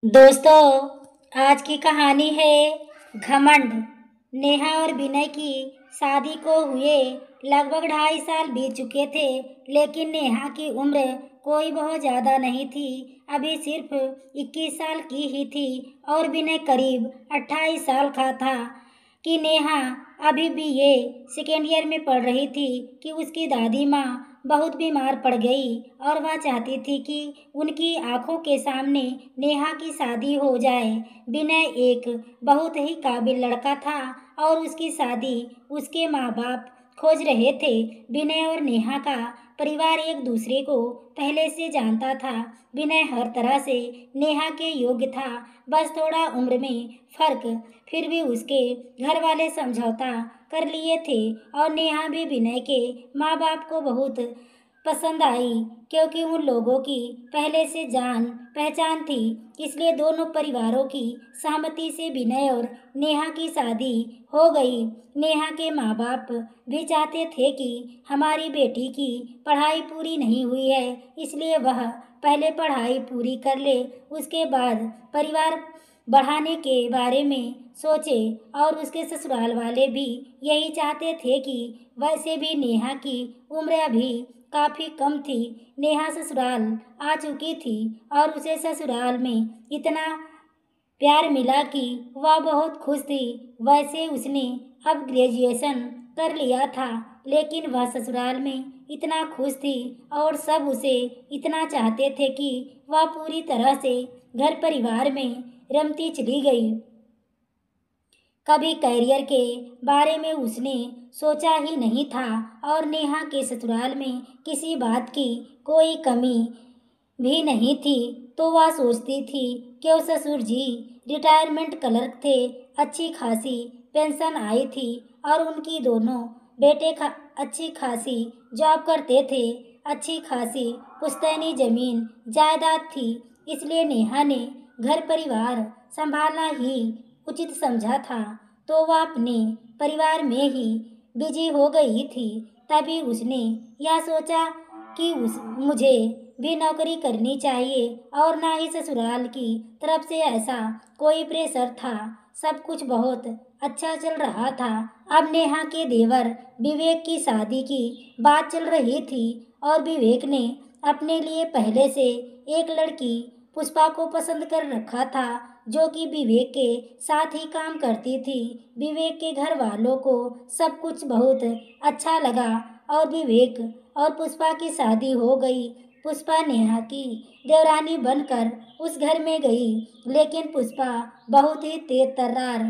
दोस्तों, आज की कहानी है घमंड। नेहा और विनय की शादी को हुए लगभग 2.5 साल बीत चुके थे, लेकिन नेहा की उम्र कोई बहुत ज़्यादा नहीं थी। अभी सिर्फ 21 साल की ही थी और विनय करीब 28 साल का था कि नेहा अभी भी ये सेकेंड ईयर में पढ़ रही थी कि उसकी दादी माँ बहुत बीमार पड़ गई और वह चाहती थी कि उनकी आंखों के सामने नेहा की शादी हो जाए। विनय एक बहुत ही काबिल लड़का था और उसकी शादी उसके माँ बाप खोज रहे थे। विनय और नेहा का परिवार एक दूसरे को पहले से जानता था। विनय हर तरह से नेहा के योग्य था, बस थोड़ा उम्र में फर्क। फिर भी उसके घर वाले समझौता कर लिए थे और नेहा भी विनय के माँ बाप को बहुत पसंद आई, क्योंकि उन लोगों की पहले से जान पहचान थी। इसलिए दोनों परिवारों की सहमति से विनय और नेहा की शादी हो गई। नेहा के माँ बाप भी चाहते थे कि हमारी बेटी की पढ़ाई पूरी नहीं हुई है, इसलिए वह पहले पढ़ाई पूरी कर ले, उसके बाद परिवार बढ़ाने के बारे में सोचे। और उसके ससुराल वाले भी यही चाहते थे कि वैसे भी नेहा की उम्र अभी काफ़ी कम थी। नेहा ससुराल आ चुकी थी और उसे ससुराल में इतना प्यार मिला कि वह बहुत खुश थी। वैसे उसने अब ग्रेजुएशन कर लिया था, लेकिन वह ससुराल में इतना खुश थी और सब उसे इतना चाहते थे कि वह पूरी तरह से घर परिवार में रमती चली गई। कभी करियर के बारे में उसने सोचा ही नहीं था और नेहा के ससुराल में किसी बात की कोई कमी भी नहीं थी। तो वह सोचती थी कि ससुर जी रिटायरमेंट क्लर्क थे, अच्छी खासी पेंशन आई थी और उनकी दोनों बेटे अच्छी खासी जॉब करते थे, अच्छी खासी पुश्तैनी जमीन जायदाद थी। इसलिए नेहा ने घर परिवार संभालना ही उचित समझा था, तो वह अपने परिवार में ही बिजी हो गई थी। तभी उसने यह सोचा कि मुझे भी नौकरी करनी चाहिए और ना ही ससुराल की तरफ से ऐसा कोई प्रेशर था। सब कुछ बहुत अच्छा चल रहा था। अब नेहा के देवर विवेक की शादी की बात चल रही थी और विवेक ने अपने लिए पहले से एक लड़की पुष्पा को पसंद कर रखा था, जो कि विवेक के साथ ही काम करती थी। विवेक के घर वालों को सब कुछ बहुत अच्छा लगा और विवेक और पुष्पा की शादी हो गई। पुष्पा नेहा की देवरानी बनकर उस घर में गई, लेकिन पुष्पा बहुत ही तेज तर्रार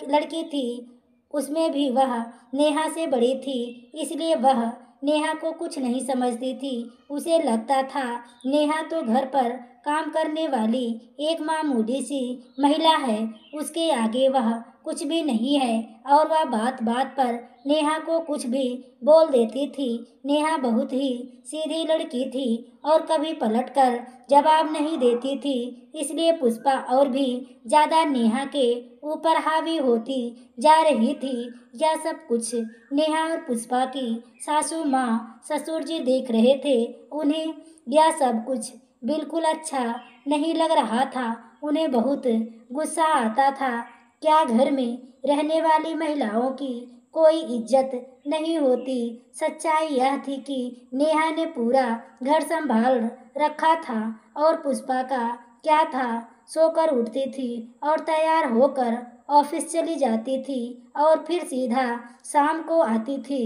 लड़की थी। उसमें भी वह नेहा से बड़ी थी, इसलिए वह नेहा को कुछ नहीं समझती थी। उसे लगता था नेहा तो घर पर काम करने वाली एक मामूली सी महिला है, उसके आगे वह कुछ भी नहीं है और वह बात बात पर नेहा को कुछ भी बोल देती थी। नेहा बहुत ही सीधी लड़की थी और कभी पलटकर जवाब नहीं देती थी, इसलिए पुष्पा और भी ज़्यादा नेहा के ऊपर हावी होती जा रही थी। यह सब कुछ नेहा और पुष्पा की सासू माँ ससुर जी देख रहे थे। उन्हें यह सब कुछ बिल्कुल अच्छा नहीं लग रहा था। उन्हें बहुत गुस्सा आता था। क्या घर में रहने वाली महिलाओं की कोई इज्जत नहीं होती? सच्चाई यह थी कि नेहा ने पूरा घर संभाल रखा था और पुष्पा का क्या था, सोकर उठती थी और तैयार होकर ऑफिस चली जाती थी और फिर सीधा शाम को आती थी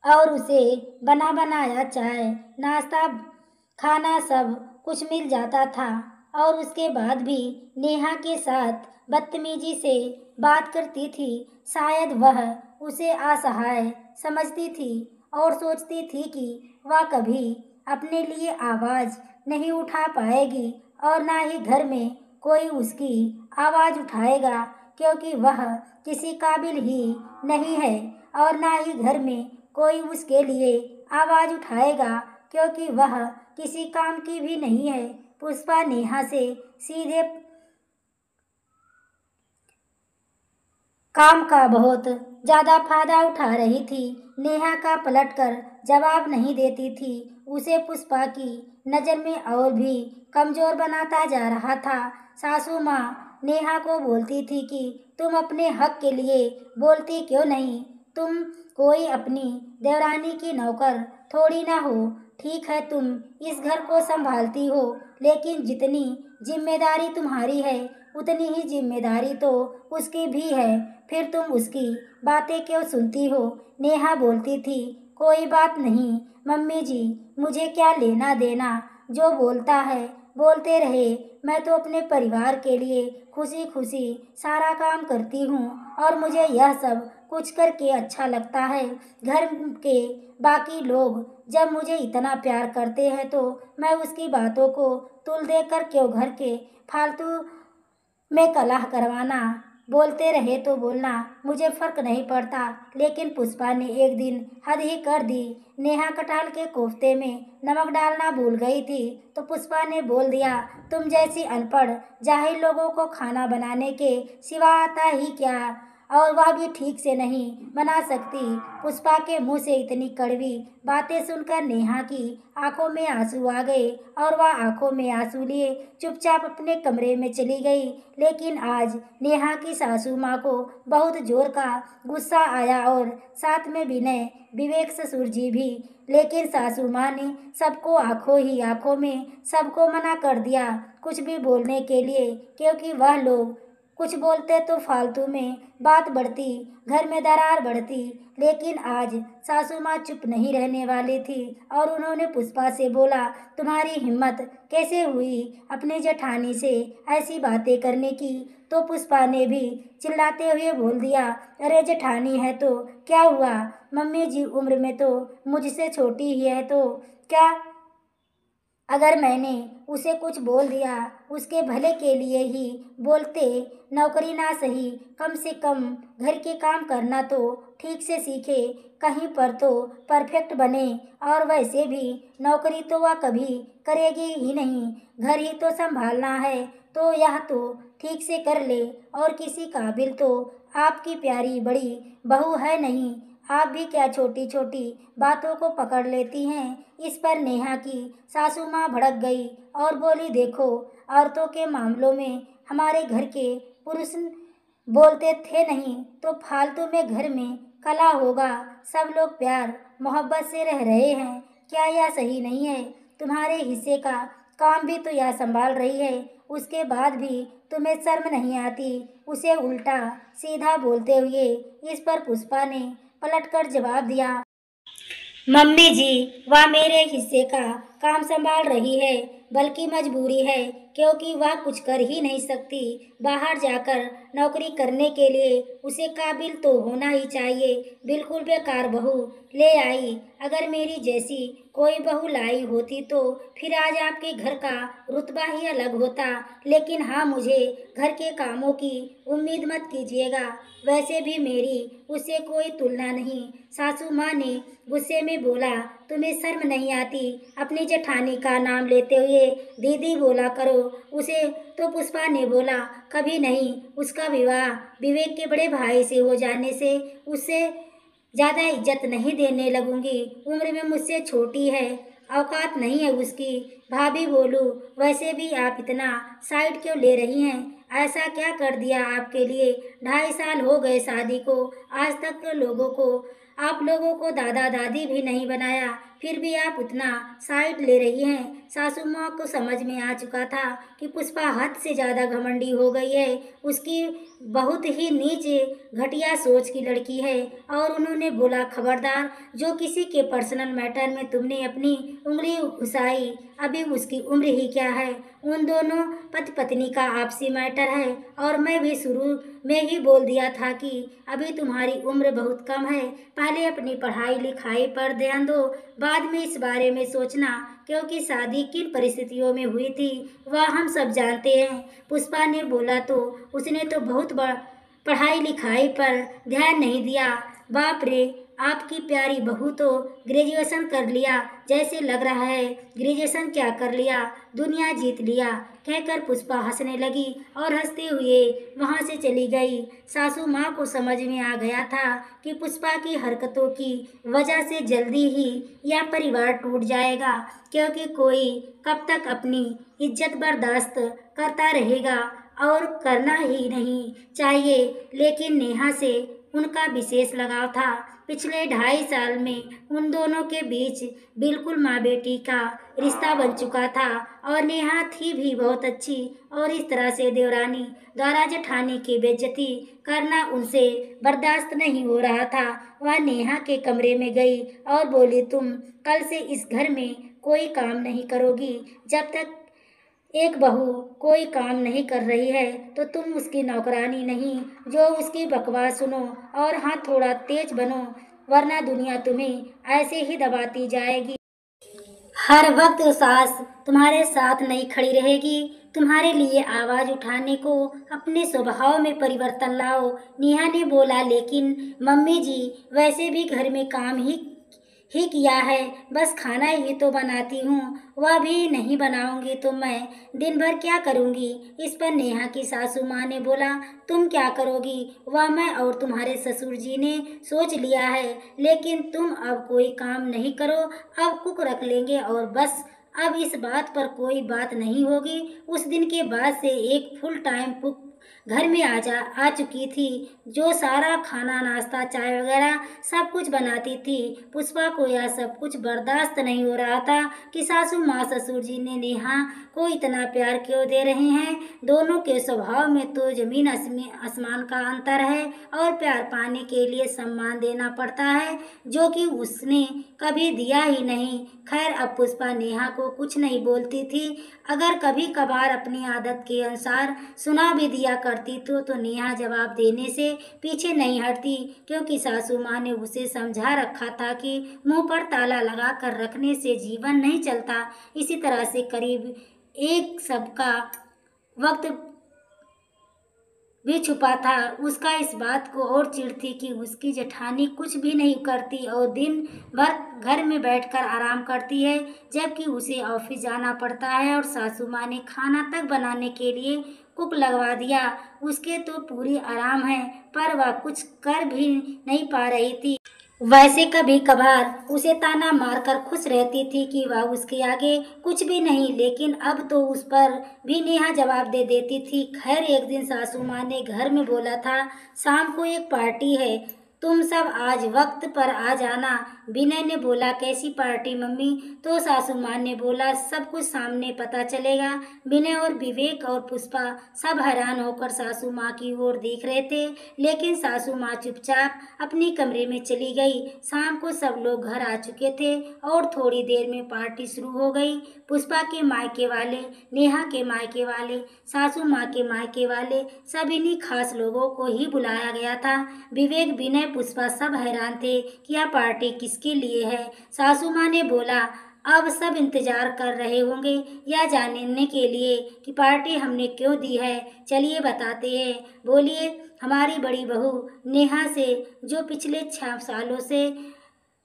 और उसे बना बनाया चाय नाश्ता खाना सब कुछ मिल जाता था और उसके बाद भी नेहा के साथ बदतमीजी से बात करती थी। शायद वह उसे असहाय समझती थी और सोचती थी कि वह कभी अपने लिए आवाज़ नहीं उठा पाएगी और ना ही घर में कोई उसकी आवाज़ उठाएगा, क्योंकि वह किसी काबिल ही नहीं है और ना ही घर में कोई उसके लिए आवाज़ उठाएगा, क्योंकि वह किसी काम की भी नहीं है। पुष्पा नेहा से सीधे काम का बहुत ज़्यादा फायदा उठा रही थी। नेहा का पलटकर जवाब नहीं देती थी उसे पुष्पा की नज़र में और भी कमज़ोर बनाता जा रहा था। सासू माँ नेहा को बोलती थी कि तुम अपने हक के लिए बोलती क्यों नहीं? तुम कोई अपनी देवरानी की नौकर थोड़ी ना हो। ठीक है, तुम इस घर को संभालती हो, लेकिन जितनी जिम्मेदारी तुम्हारी है उतनी ही जिम्मेदारी तो उसकी भी है। फिर तुम उसकी बातें क्यों सुनती हो? नेहा बोलती थी, कोई बात नहीं मम्मी जी, मुझे क्या लेना देना, जो बोलता है बोलते रहे। मैं तो अपने परिवार के लिए खुशी खुशी सारा काम करती हूँ और मुझे यह सब कुछ करके अच्छा लगता है। घर के बाकी लोग जब मुझे इतना प्यार करते हैं तो मैं उसकी बातों को तुल देकर क्यों घर के फालतू में कलह करवाना? बोलते रहे तो बोलना, मुझे फर्क नहीं पड़ता। लेकिन पुष्पा ने एक दिन हद ही कर दी। नेहा कटहल के कोफ्ते में नमक डालना भूल गई थी तो पुष्पा ने बोल दिया, तुम जैसी अनपढ़ जाहिल लोगों को खाना बनाने के सिवा आता ही क्या, और वह भी ठीक से नहीं बना सकती। पुष्पा के मुंह से इतनी कड़वी बातें सुनकर नेहा की आंखों में आंसू आ गए और वह आंखों में आंसू लिए चुपचाप अपने कमरे में चली गई। लेकिन आज नेहा की सासू माँ को बहुत जोर का गुस्सा आया और साथ में विनय विवेक ससुर जी भी। लेकिन सासू माँ ने सबको आंखों ही आंखों में सबको मना कर दिया कुछ भी बोलने के लिए, क्योंकि वह लोग कुछ बोलते तो फालतू में बात बढ़ती, घर में दरार बढ़ती। लेकिन आज सासू माँ चुप नहीं रहने वाली थी और उन्होंने पुष्पा से बोला, तुम्हारी हिम्मत कैसे हुई अपनी जेठानी से ऐसी बातें करने की? तो पुष्पा ने भी चिल्लाते हुए बोल दिया, अरे जेठानी है तो क्या हुआ, मम्मी जी उम्र में तो मुझसे छोटी ही है, तो क्या अगर मैंने उसे कुछ बोल दिया, उसके भले के लिए ही बोलते, नौकरी ना सही कम से कम घर के काम करना तो ठीक से सीखे, कहीं पर तो परफेक्ट बने। और वैसे भी नौकरी तो वह कभी करेगी ही नहीं, घर ही तो संभालना है तो यह तो ठीक से कर ले। और किसी काबिल तो आपकी प्यारी बड़ी बहू है नहीं, आप भी क्या छोटी छोटी बातों को पकड़ लेती हैं? इस पर नेहा की सासू माँ भड़क गई और बोली, देखो औरतों के मामलों में हमारे घर के पुरुष बोलते थे नहीं तो फालतू में घर में कला होगा, सब लोग प्यार मोहब्बत से रह रहे हैं, क्या यह सही नहीं है? तुम्हारे हिस्से का काम भी तो यह संभाल रही है, उसके बाद भी तुम्हें शर्म नहीं आती उसे उल्टा सीधा बोलते हुए? इस पर पुष्पा ने पलटकर जवाब दिया, मम्मी जी, वह मेरे हिस्से का काम संभाल रही है, बल्कि मजबूरी है, क्योंकि वह कुछ कर ही नहीं सकती। बाहर जाकर नौकरी करने के लिए उसे काबिल तो होना ही चाहिए। बिल्कुल बेकार बहू ले आई। अगर मेरी जैसी कोई बहू लाई होती तो फिर आज आपके घर का रुतबा ही अलग होता। लेकिन हाँ, मुझे घर के कामों की उम्मीद मत कीजिएगा, वैसे भी मेरी उससे कोई तुलना नहीं। सासू माँ ने गुस्से में बोला, तुम्हें शर्म नहीं आती अपनी जेठानी का नाम लेते हुए दीदी बोला करो उसे? तो पुष्पा ने बोला, कभी नहीं, उसका विवाह विवेक के बड़े भाई से हो जाने से उससे ज़्यादा इज्जत नहीं देने लगूंगी। उम्र में मुझसे छोटी है, औकात नहीं है उसकी। भाभी बोलूं, वैसे भी आप इतना साइड क्यों ले रही हैं? ऐसा क्या कर दिया आपके लिए? 2.5 साल हो गए शादी को, आज तक तो आप लोगों को दादा दादी भी नहीं बनाया, फिर भी आप उतना साइड ले रही हैं। सासू माँ को समझ में आ चुका था कि पुष्पा हद से ज़्यादा घमंडी हो गई है, उसकी बहुत ही नीचे घटिया सोच की लड़की है। और उन्होंने बोला, खबरदार, जो किसी के पर्सनल मैटर में तुमने अपनी उंगली घुसाई, अभी उसकी उम्र ही क्या है? उन दोनों पति पत्नी का आपसी मैटर है। और मैं भी शुरू में ही बोल दिया था कि अभी तुम्हारी उम्र बहुत कम है, पहले अपनी पढ़ाई लिखाई पर ध्यान दो, बाद में इस बारे में सोचना। क्योंकि शादी किन परिस्थितियों में हुई थी वह हम सब जानते हैं। पुष्पा ने बोला, तो उसने तो बहुत पढ़ाई लिखाई पर ध्यान नहीं दिया। बाप रे, आपकी प्यारी बहू तो ग्रेजुएशन कर लिया जैसे लग रहा है। ग्रेजुएशन क्या कर लिया, दुनिया जीत लिया, कहकर पुष्पा हंसने लगी और हंसते हुए वहां से चली गई। सासू माँ को समझ में आ गया था कि पुष्पा की हरकतों की वजह से जल्दी ही यह परिवार टूट जाएगा, क्योंकि कोई कब तक अपनी इज्जत बर्दाश्त करता रहेगा, और करना ही नहीं चाहिए। लेकिन नेहा से उनका विशेष लगाव था। पिछले 2.5 साल में उन दोनों के बीच बिल्कुल माँ बेटी का रिश्ता बन चुका था, और नेहा थी भी बहुत अच्छी, और इस तरह से देवरानी द्वारा जेठानी की बेइज्जती करना उनसे बर्दाश्त नहीं हो रहा था। वह नेहा के कमरे में गई और बोली, तुम कल से इस घर में कोई काम नहीं करोगी। जब तक एक बहू कोई काम नहीं कर रही है तो तुम उसकी नौकरानी नहीं जो उसकी बकवास सुनो, और हाँ, थोड़ा तेज बनो, वरना दुनिया तुम्हें ऐसे ही दबाती जाएगी। हर वक्त सास तुम्हारे साथ नहीं खड़ी रहेगी। तुम्हारे लिए आवाज उठाने को अपने स्वभाव में परिवर्तन लाओ। नेहा ने बोला, लेकिन मम्मी जी, वैसे भी घर में काम ही किया है, बस खाना ही तो बनाती हूँ, वह भी नहीं बनाऊंगी तो मैं दिन भर क्या करूँगी। इस पर नेहा की सासू माँ ने बोला, तुम क्या करोगी वह मैं और तुम्हारे ससुर जी ने सोच लिया है, लेकिन तुम अब कोई काम नहीं करो, अब कुक रख लेंगे और बस। अब इस बात पर कोई बात नहीं होगी। उस दिन के बाद से एक फुल टाइम कुक घर में आ चुकी थी, जो सारा खाना, नाश्ता, चाय वगैरह सब कुछ बनाती थी। पुष्पा को यह सब कुछ बर्दाश्त नहीं हो रहा था कि सासू माँ ससुर जी ने नेहा को इतना प्यार क्यों दे रहे हैं। दोनों के स्वभाव में तो जमीन आसमान का अंतर है, और प्यार पाने के लिए सम्मान देना पड़ता है, जो कि उसने कभी दिया ही नहीं। खैर, अब पुष्पा नेहा को कुछ नहीं बोलती थी। अगर कभी कभार अपनी आदत के अनुसार सुना भी दिया करती तो नेहा जवाब देने से पीछे नहीं हटती, क्योंकि सासू माँ ने उसे समझा रखा था कि मुंह पर ताला लगा कर रखने से जीवन नहीं चलता। इसी तरह से करीब एक सबका वक्त भी छुपा था। उसका इस बात को और चिढ़ थी कि उसकी जेठानी कुछ भी नहीं करती और दिन भर घर में बैठकर आराम करती है, जबकि उसे ऑफिस जाना पड़ता है, और सासू माँ ने खाना तक बनाने के लिए कुक लगवा दिया। उसके तो पूरी आराम है, पर वह कुछ कर भी नहीं पा रही थी। वैसे कभी कभार उसे ताना मारकर खुश रहती थी कि वह उसके आगे कुछ भी नहीं, लेकिन अब तो उस पर भी नेहा जवाब दे देती थी। खैर, एक दिन सासू माँ ने घर में बोला था, शाम को एक पार्टी है, तुम सब आज वक्त पर आ जाना। विनय ने बोला, कैसी पार्टी मम्मी? तो सासू माँ ने बोला, सब कुछ सामने पता चलेगा। विनय और विवेक और पुष्पा सब हैरान होकर सासू माँ की ओर देख रहे थे, लेकिन सासू माँ चुपचाप अपने कमरे में चली गई। शाम को सब लोग घर आ चुके थे और थोड़ी देर में पार्टी शुरू हो गई। पुष्पा के मायके वाले, नेहा के मायके वाले, सासू माँ के मायके वाले, सब इन्हीं खास लोगों को ही बुलाया गया था। विवेक, विनय, पुष्पा सब हैरान थे कि यह पार्टी किसके लिए है। सासू माँ ने बोला, अब सब इंतजार कर रहे होंगे यह जानने के लिए कि पार्टी हमने क्यों दी है। चलिए बताते हैं। बोलिए, हमारी बड़ी बहू नेहा से, जो पिछले 6 सालों से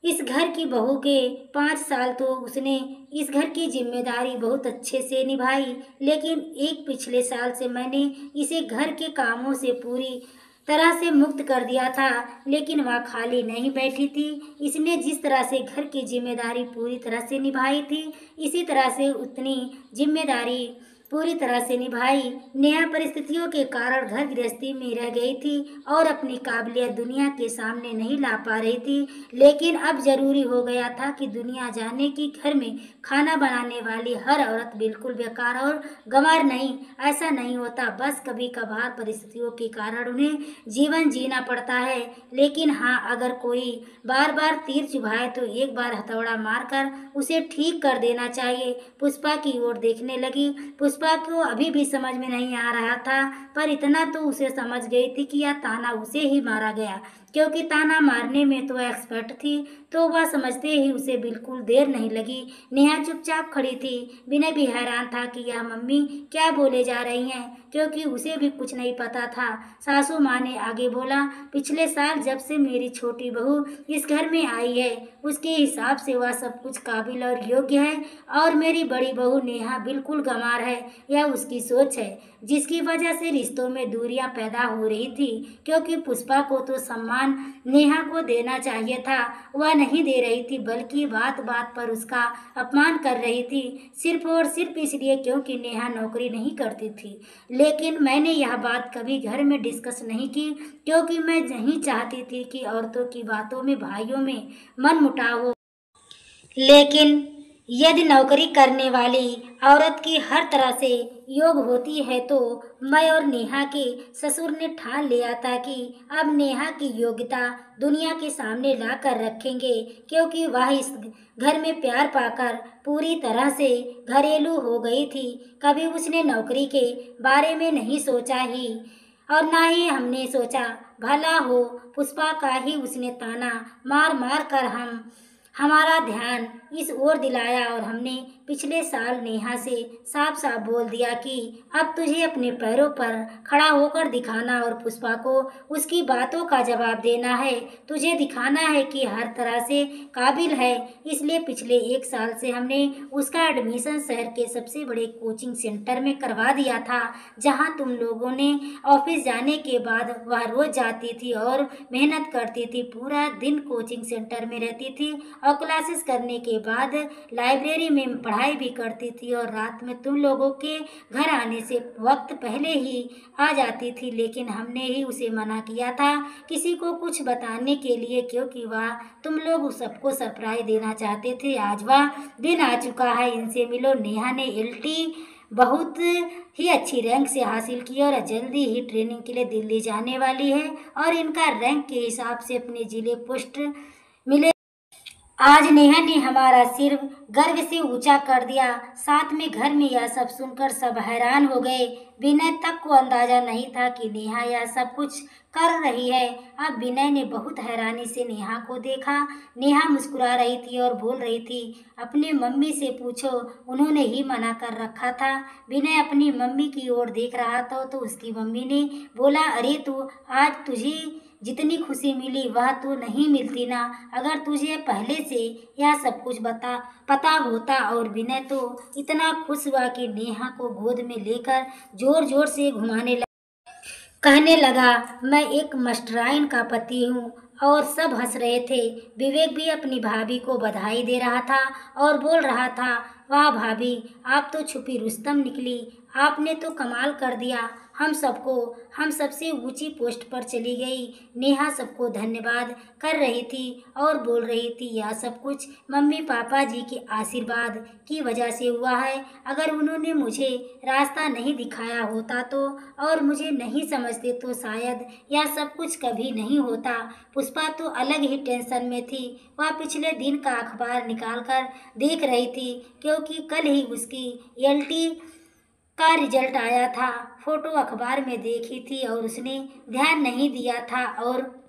इस घर की बहू के 5 साल तो उसने इस घर की जिम्मेदारी बहुत अच्छे से निभाई, लेकिन एक पिछले साल से मैंने इसे घर के कामों से पूरी तरह से मुक्त कर दिया था, लेकिन वह खाली नहीं बैठी थी। इसने जिस तरह से घर की जिम्मेदारी पूरी तरह से निभाई थी, इसी तरह से उतनी जिम्मेदारी पूरी तरह से निभाई। नेहा परिस्थितियों के कारण घर गृहस्थी में रह गई थी और अपनी काबिलियत दुनिया के सामने नहीं ला पा रही थी, लेकिन अब जरूरी हो गया था कि दुनिया जाने कि घर में खाना बनाने वाली हर औरत बिल्कुल बेकार और गंवार नहीं। ऐसा नहीं होता, बस कभी कभार परिस्थितियों के कारण उन्हें जीवन जीना पड़ता है। लेकिन हाँ, अगर कोई बार बार तीर चुभाए तो एक बार हथौड़ा मारकर उसे ठीक कर देना चाहिए। पुष्पा की ओर देखने लगी। पुष्पा को अभी भी समझ में नहीं आ रहा था, पर इतना तो उसे समझ गई थी कि यह ताना उसे ही मारा गया। क्योंकि ताना मारने में तो एक्सपर्ट थी, तो वह समझते ही उसे बिल्कुल देर नहीं लगी। नेहा चुपचाप खड़ी थी। विनय भी हैरान था कि यह मम्मी क्या बोले जा रही हैं, क्योंकि उसे भी कुछ नहीं पता था। सासू माँ ने आगे बोला, पिछले साल जब से मेरी छोटी बहू इस घर में आई है, उसके हिसाब से वह सब कुछ काबिल और योग्य है, और मेरी बड़ी बहू नेहा बिल्कुल गंवार है। यह उसकी सोच है, जिसकी वजह से रिश्तों में दूरियां पैदा हो रही थी। क्योंकि पुष्पा को तो सम्मान नेहा को देना चाहिए था, वह नहीं दे रही थी, बल्कि बात बात पर उसका अपमान कर रही थी, सिर्फ और सिर्फ इसलिए क्योंकि नेहा नौकरी नहीं करती थी। लेकिन मैंने यह बात कभी घर में डिस्कस नहीं की, क्योंकि मैं नहीं चाहती थी कि औरतों की बातों में भाइयों में मनमुटाव हो। लेकिन यदि नौकरी करने वाली औरत की हर तरह से योग होती है, तो मैं और नेहा के ससुर ने ठान लिया था कि अब नेहा की योग्यता दुनिया के सामने ला कर रखेंगे, क्योंकि वह इस घर में प्यार पाकर पूरी तरह से घरेलू हो गई थी। कभी उसने नौकरी के बारे में नहीं सोचा ही, और ना ही हमने सोचा। भला हो पुष्पा का ही उसने ताना मार मार कर हमारा ध्यान इस ओर दिलाया, और हमने पिछले साल नेहा से साफ साफ बोल दिया कि अब तुझे अपने पैरों पर खड़ा होकर दिखाना और पुष्पा को उसकी बातों का जवाब देना है। तुझे दिखाना है कि हर तरह से काबिल है। इसलिए पिछले 1 साल से हमने उसका एडमिशन शहर के सबसे बड़े कोचिंग सेंटर में करवा दिया था, जहां तुम लोगों ने ऑफिस जाने के बाद वह रोज जाती थी और मेहनत करती थी, पूरा दिन कोचिंग सेंटर में रहती थी और क्लासेस करने के बाद लाइब्रेरी में पढ़ाई भी करती थी, और रात में तुम लोगों के घर आने से वक्त पहले ही आ जाती थी। लेकिन हमने ही उसे मना किया था किसी को कुछ बताने के लिए, क्योंकि वह तुम लोग सबको सरप्राइज देना चाहते थे। आज वह दिन आ चुका है, इनसे मिलो। नेहा ने LT बहुत ही अच्छी रैंक से हासिल की और जल्दी ही ट्रेनिंग के लिए दिल्ली जाने वाली है, और इनका रैंक के हिसाब से अपने जिले पोस्ट मिले। आज नेहा ने हमारा सिर गर्व से ऊंचा कर दिया। साथ में घर में यह सब सुनकर सब हैरान हो गए। विनय तक को अंदाजा नहीं था कि नेहा यह सब कुछ कर रही है। अब विनय ने बहुत हैरानी से नेहा को देखा। नेहा मुस्कुरा रही थी और बोल रही थी, अपनी मम्मी से पूछो, उन्होंने ही मना कर रखा था। विनय अपनी मम्मी की ओर देख रहा था, तो उसकी मम्मी ने बोला, अरे तू आज तुझे जितनी खुशी मिली वह तो नहीं मिलती ना। अगर तुझे पहले से यह सब कुछ पता होता। और विनय तो इतना खुश हुआ कि नेहा को गोद में लेकर जोर जोर से घुमाने लगा, कहने लगा, मैं एक मास्टराइन का पति हूँ। और सब हंस रहे थे। विवेक भी अपनी भाभी को बधाई दे रहा था और बोल रहा था, वाह भाभी, आप तो छुपी रुस्तम निकली, आपने तो कमाल कर दिया। हम सबसे ऊंची पोस्ट पर चली गई। नेहा सबको धन्यवाद कर रही थी और बोल रही थी, यह सब कुछ मम्मी पापा जी के आशीर्वाद की वजह से हुआ है। अगर उन्होंने मुझे रास्ता नहीं दिखाया होता तो, और मुझे नहीं समझते तो शायद यह सब कुछ कभी नहीं होता। पुष्पा तो अलग ही टेंशन में थी। वह पिछले दिन का अखबार निकालकर देख रही थी, क्योंकि कल ही उसकी LT का रिजल्ट आया था। फोटो अखबार में देखी थी और उसने ध्यान नहीं दिया था, और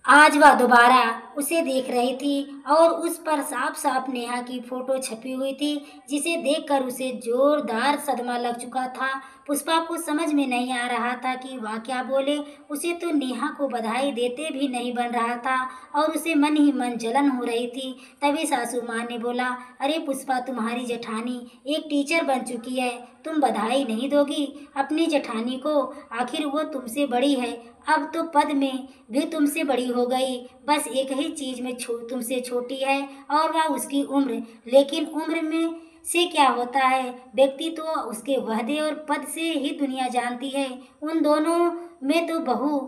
आज वह दोबारा उसे देख रही थी, और उस पर साफ साफ नेहा की फोटो छपी हुई थी, जिसे देखकर उसे जोरदार सदमा लग चुका था। पुष्पा को समझ में नहीं आ रहा था कि वह क्या बोले। उसे तो नेहा को बधाई देते भी नहीं बन रहा था, और उसे मन ही मन जलन हो रही थी। तभी सासू माँ ने बोला, अरे पुष्पा, तुम्हारी जेठानी एक टीचर बन चुकी है, तुम बधाई नहीं दोगी अपनी जेठानी को? आखिर वो तुमसे बड़ी है, अब तो पद में भी तुमसे बड़ी हो गई। बस एक ही चीज में तुमसे छोटी है, और वह उसकी उम्र। लेकिन उम्र में से क्या होता है, व्यक्ति तो उसके वहदे और पद से ही दुनिया जानती है। उन दोनों में तो बहू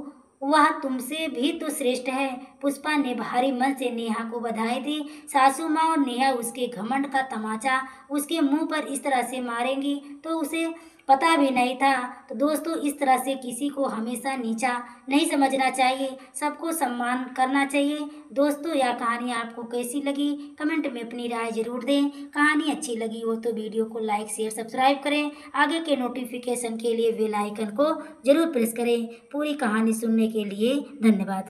वह तुमसे भी तो श्रेष्ठ है। पुष्पा ने भारी मन से नेहा को बधाई दी। सासू माँ और नेहा उसके घमंड का तमाचा उसके मुंह पर इस तरह से मारेंगी तो उसे पता भी नहीं था। तो दोस्तों, इस तरह से किसी को हमेशा नीचा नहीं समझना चाहिए, सबको सम्मान करना चाहिए। दोस्तों, यह कहानी आपको कैसी लगी कमेंट में अपनी राय जरूर दें। कहानी अच्छी लगी हो तो वीडियो को लाइक शेयर सब्सक्राइब करें। आगे के नोटिफिकेशन के लिए बेल आइकन को जरूर प्रेस करें। पूरी कहानी सुनने के लिए धन्यवाद।